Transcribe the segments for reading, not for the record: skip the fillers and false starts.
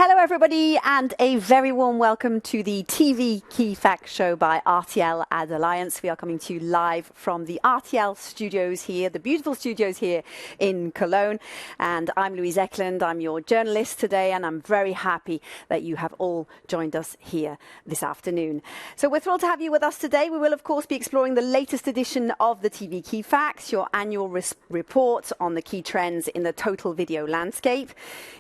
Hello everybody and a very warm welcome to the TVKF show by RTL AdAlliance. We are coming to you live from the RTL studios here, the beautiful studios here in Cologne. And I'm Louise Eklund, I'm your journalist today, and I'm very happy that you have all joined us here this afternoon. So we're thrilled to have you with us today. We will of course be exploring the latest edition of the TVKF, your annual report on the key trends in the total video landscape.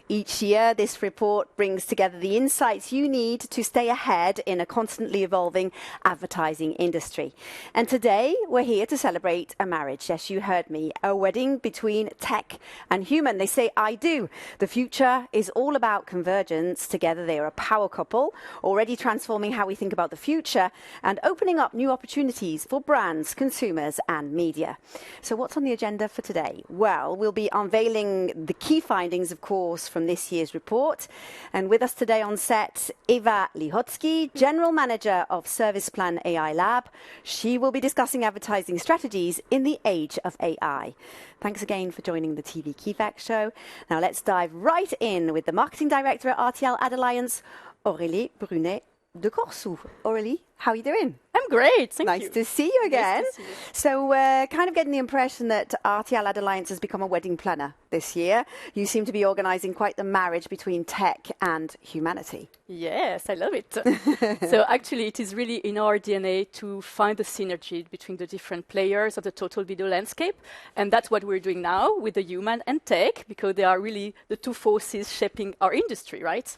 Each year this report brings together the insights you need to stay ahead in a constantly evolving advertising industry. And today we're here to celebrate a marriage. Yes, you heard me, a wedding between tech and human. They say, I do. The future is all about convergence. Together they are a power couple, already transforming how we think about the future and opening up new opportunities for brands, consumers and media. So what's on the agenda for today? Well, we'll be unveiling the key findings, of course, from this year's report. And with us today on set, Eva Lihotzky, General Manager of Service Plan AI Lab. She will be discussing advertising strategies in the age of AI. Thanks again for joining the TVKF show. Now let's dive right in with the Marketing Director at RTL AdAlliance, Aurélie Brunet de Corsou. Aurélie, how are you doing? I'm great, thank you. Nice to see you again. Nice to see you. So we're kind of getting the impression that RTL AdAlliance has become a wedding planner this year. You seem to be organising quite the marriage between tech and humanity. Yes, I love it. So actually it is really in our DNA to find the synergy between the different players of the total video landscape. And that's what we're doing now with the human and tech, because they are really the two forces shaping our industry, right?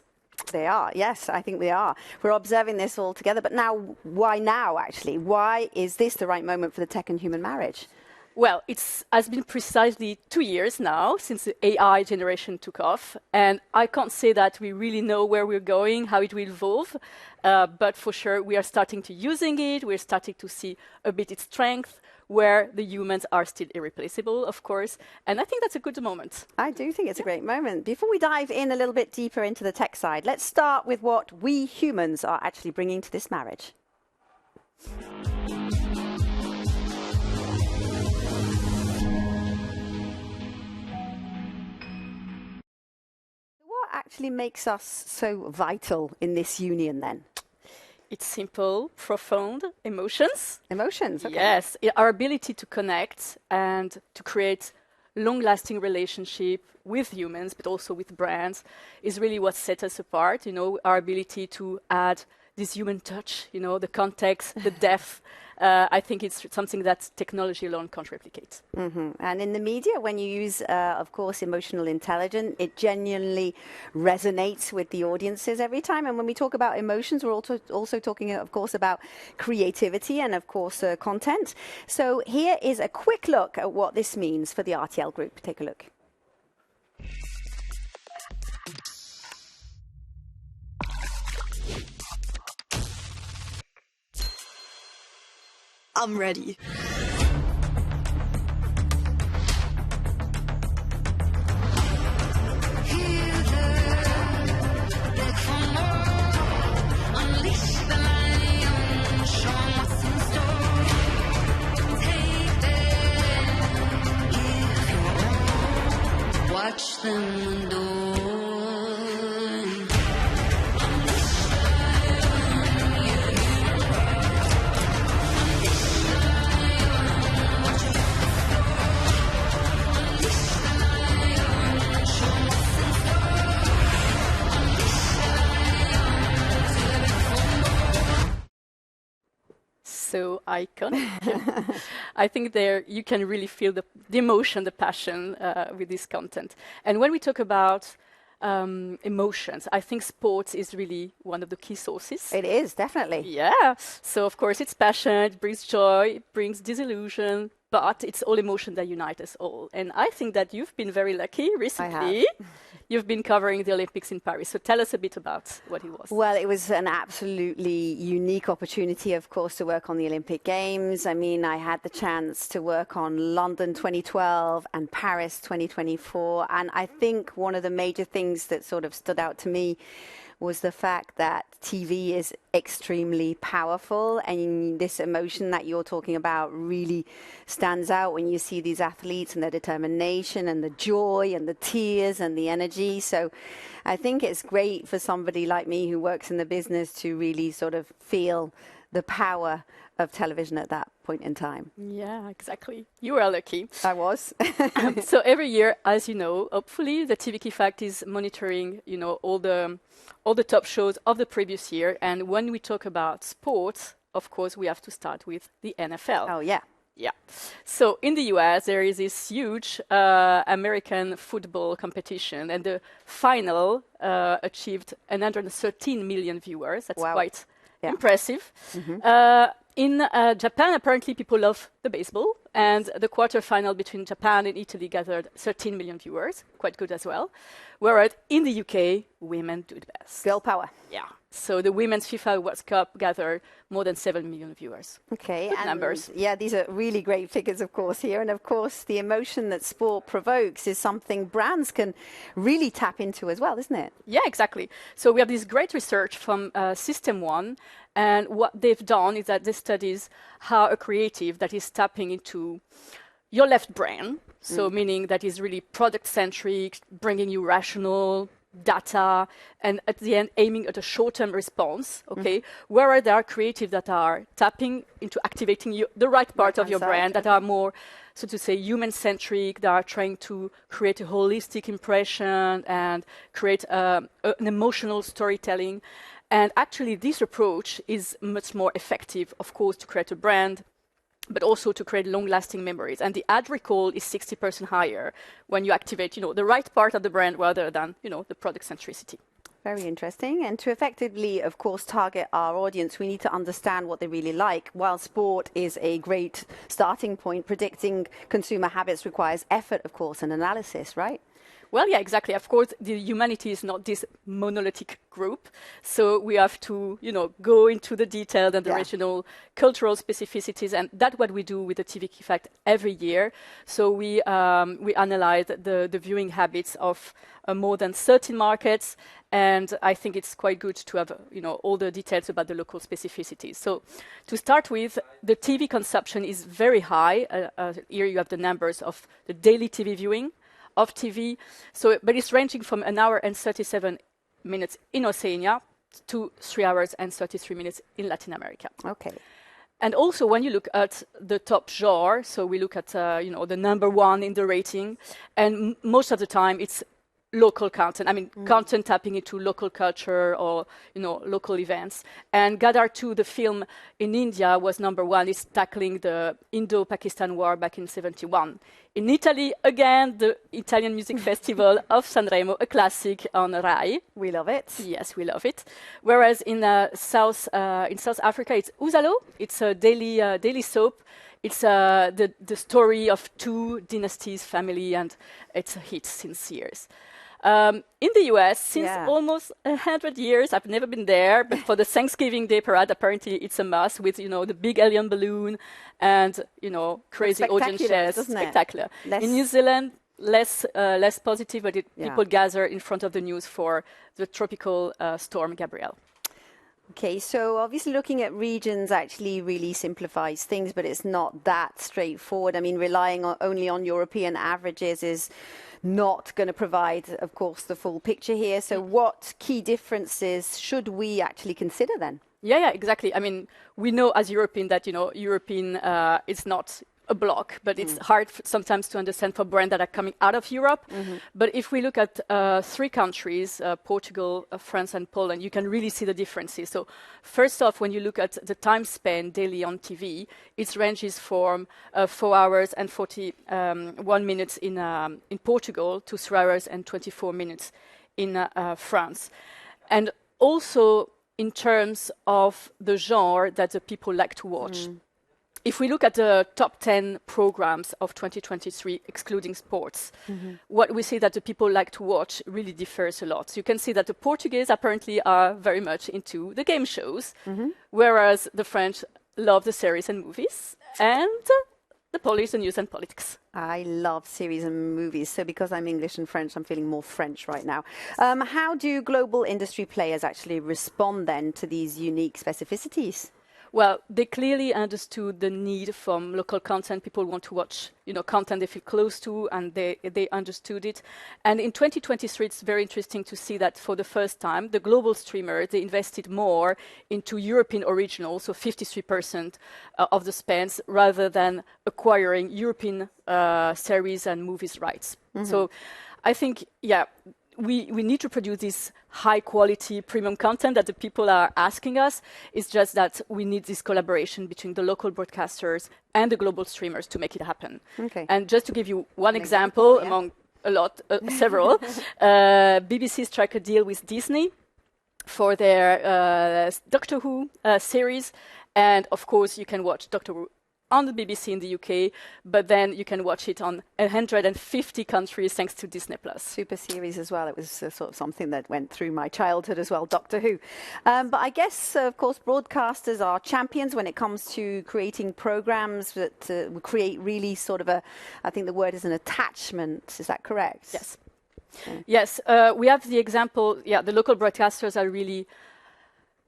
They are, yes, I think we are. We're observing this all together. But now, why now, actually? Why is this the right moment for the tech and human marriage? Well, it has been precisely 2 years now since the AI generation took off. And I can't say that we really know where we're going, how it will evolve. But for sure, we are starting to using it. We're starting to see a bit its strength, where the humans are still irreplaceable, of course. And I think that's a good moment. I do think it's a great moment. Before we dive in a little bit deeper into the tech side, let's start with what we humans are actually bringing to this marriage. What actually makes us so vital in this union then? It's simple, profound emotions. Emotions, okay. Yes, our ability to connect and to create long-lasting relationship with humans, but also with brands, is really what sets us apart. You know, our ability to add this human touch, you know, the context, the depth. I think it's something that technology alone can't replicate. Mm-hmm. And in the media, when you use, of course, emotional intelligence, it genuinely resonates with the audiences every time. And when we talk about emotions, we're also talking, of course, about creativity and, of course, content. So here is a quick look at what this means for the RTL group. Take a look. I'm ready. Watch them adore. So iconic. I think there you can really feel the emotion, the passion with this content. And when we talk about emotions, I think sports is really one of the key sources. It is, definitely. Yeah. So of course it's passion, it brings joy, it brings disillusion, but it's all emotion that unite us all. And I think that you've been very lucky recently. I have. You've been covering the Olympics in Paris. So tell us a bit about what it was. Well, it was an absolutely unique opportunity, of course, to work on the Olympic Games. I mean, I had the chance to work on London 2012 and Paris 2024. And I think one of the major things that sort of stood out to me was the fact that TV is extremely powerful, and this emotion that you're talking about really stands out when you see these athletes and their determination and the joy and the tears and the energy. So I think it's great for somebody like me who works in the business to really sort of feel the power of television at that point in time. Yeah, exactly. You are lucky. I was. So every year, as you know, hopefully the TVK Fact is monitoring, all the top shows of the previous year. And when we talk about sports, of course, we have to start with the NFL. Oh, yeah. Yeah. So in the US, there is this huge American football competition, and the final achieved 113 million viewers. That's quite impressive. In Japan, apparently people love the baseball, and the quarterfinal between Japan and Italy gathered 13 million viewers, quite good as well. Whereas in the UK, women do the best. Girl power. Yeah. So the Women's FIFA World Cup gathered more than 7 million viewers. Okay. Good numbers. Yeah, these are really great figures, of course, here. And of course, the emotion that sport provokes is something brands can really tap into as well, isn't it? Yeah, exactly. So we have this great research from System 1. And what they've done is that they studies how a creative that is tapping into your left brain, so meaning that is really product-centric, bringing you rational data, and at the end aiming at a short-term response, okay? Whereas there are creative that are tapping into activating the right part of your brand, that are more, so to say, human-centric, that are trying to create a holistic impression and create an emotional storytelling. And actually, this approach is much more effective, of course, to create a brand, but also to create long-lasting memories. And the ad recall is 60% higher when you activate, the right part of the brand rather than, the product centricity. Very interesting. And to effectively, of course, target our audience, we need to understand what they really like. While sport is a great starting point, predicting consumer habits requires effort, of course, and analysis, right? Well, yeah, exactly. Of course, the humanity is not this monolithic group. So we have to, go into the detail and the regional cultural specificities. And that's what we do with the TVK Fact every year. So we analyze the viewing habits of more than 13 markets. And I think it's quite good to have, all the details about the local specificities. So to start with, the TV consumption is very high. Here you have the numbers of the daily TV viewing of TV. So, but it's ranging from 1 hour and 37 minutes in Oceania to 3 hours and 33 minutes in Latin America. Okay. And also when you look at the top genre, so we look at, the number one in the rating, and most of the time it's local content. I mean, content tapping into local culture or, local events. And Gadar 2, the film in India, was number one. It's tackling the Indo-Pakistan war back in 1971. In Italy, again, the Italian Music Festival of Sanremo, a classic on Rai. We love it. Yes, we love it. Whereas in South Africa, it's Uzalo. It's a daily soap. It's the story of two dynasties, family, and it's a hit since years. In the US, since almost 100 years, I've never been there, but for the Thanksgiving Day parade, apparently it's a must with, the big alien balloon and, crazy audience shares. Spectacular. In New Zealand, less positive, but people gather in front of the news for the tropical storm Gabrielle. Okay, so obviously looking at regions actually really simplifies things, but it's not that straightforward. I mean, relying only on European averages is not going to provide, of course, the full picture here. So what key differences should we actually consider then? Yeah, exactly. I mean, we know as European that, European is not a block, but it's hard sometimes to understand for brands that are coming out of Europe. But if we look at 3 countries, Portugal, France and Poland, you can really see the differences. So first off, when you look at the time spent daily on TV, it ranges from 4 hours and 41 minutes in Portugal to 3 hours and 24 minutes in France. And also in terms of the genre that the people like to watch. If we look at the top 10 programs of 2023, excluding sports, what we see that the people like to watch really differs a lot. So you can see that the Portuguese apparently are very much into the game shows, whereas the French love the series and movies, and the police, the news and politics. I love series and movies. So because I'm English and French, I'm feeling more French right now. How do global industry players actually respond then to these unique specificities? Well, they clearly understood the need from local content. People want to watch, content they feel close to, and they understood it. And in 2023, it's very interesting to see that for the first time, the global streamers, they invested more into European originals, so 53% of the spends, rather than acquiring European series and movies rights. So I think, we need to produce this high quality premium content that the people are asking us. It's just that we need this collaboration between the local broadcasters and the global streamers to make it happen. Okay. And just to give you one example among a lot, several, BBC struck a deal with Disney for their Doctor Who series. And of course, you can watch Doctor Who on the BBC in the UK, but then you can watch it on 150 countries thanks to Disney+. Super series as well. It was sort of something that went through my childhood as well, Doctor Who. But I guess, of course, broadcasters are champions when it comes to creating programs that create really sort of I think the word is an attachment. Is that correct? Yes. Okay. Yes, we have the example, the local broadcasters are really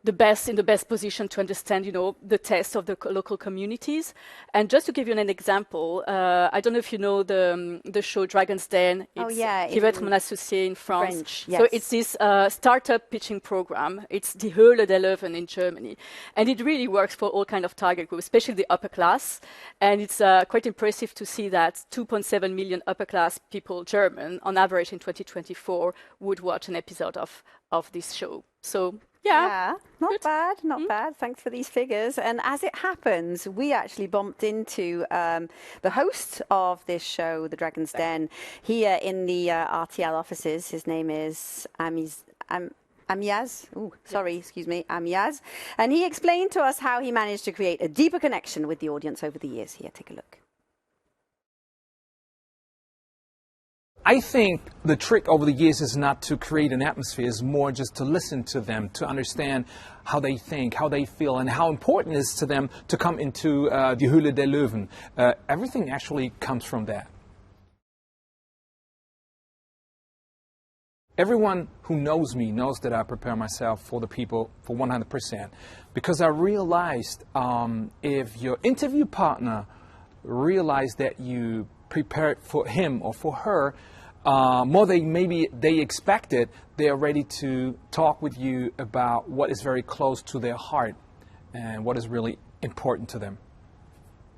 the best position to understand, the taste of the local communities. And just to give you an example, I don't know if you know the show Dragon's Den. It's TVKF mon associé in France. French, yes. So it's this startup pitching program. It's die Höhle der Löwen in Germany. And it really works for all kind of target groups, especially the upper class. And it's quite impressive to see that 2.7 million upper class people, German, on average in 2024, would watch an episode of this show. So not bad, not bad. Thanks for these figures. And as it happens, we actually bumped into the host of this show, The Dragon's Den, here in the RTL offices. His name is Amiaz. Amiaz. And he explained to us how he managed to create a deeper connection with the audience over the years. Here, take a look. I think the trick over the years is not to create an atmosphere, it's more just to listen to them, to understand how they think, how they feel, and how important it is to them to come into die Höhle der Löwen. Everything actually comes from that. Everyone who knows me knows that I prepare myself for the people for 100%. Because I realized if your interview partner realized that you prepared for him or for her, more than maybe they expected, they are ready to talk with you about what is very close to their heart and what is really important to them.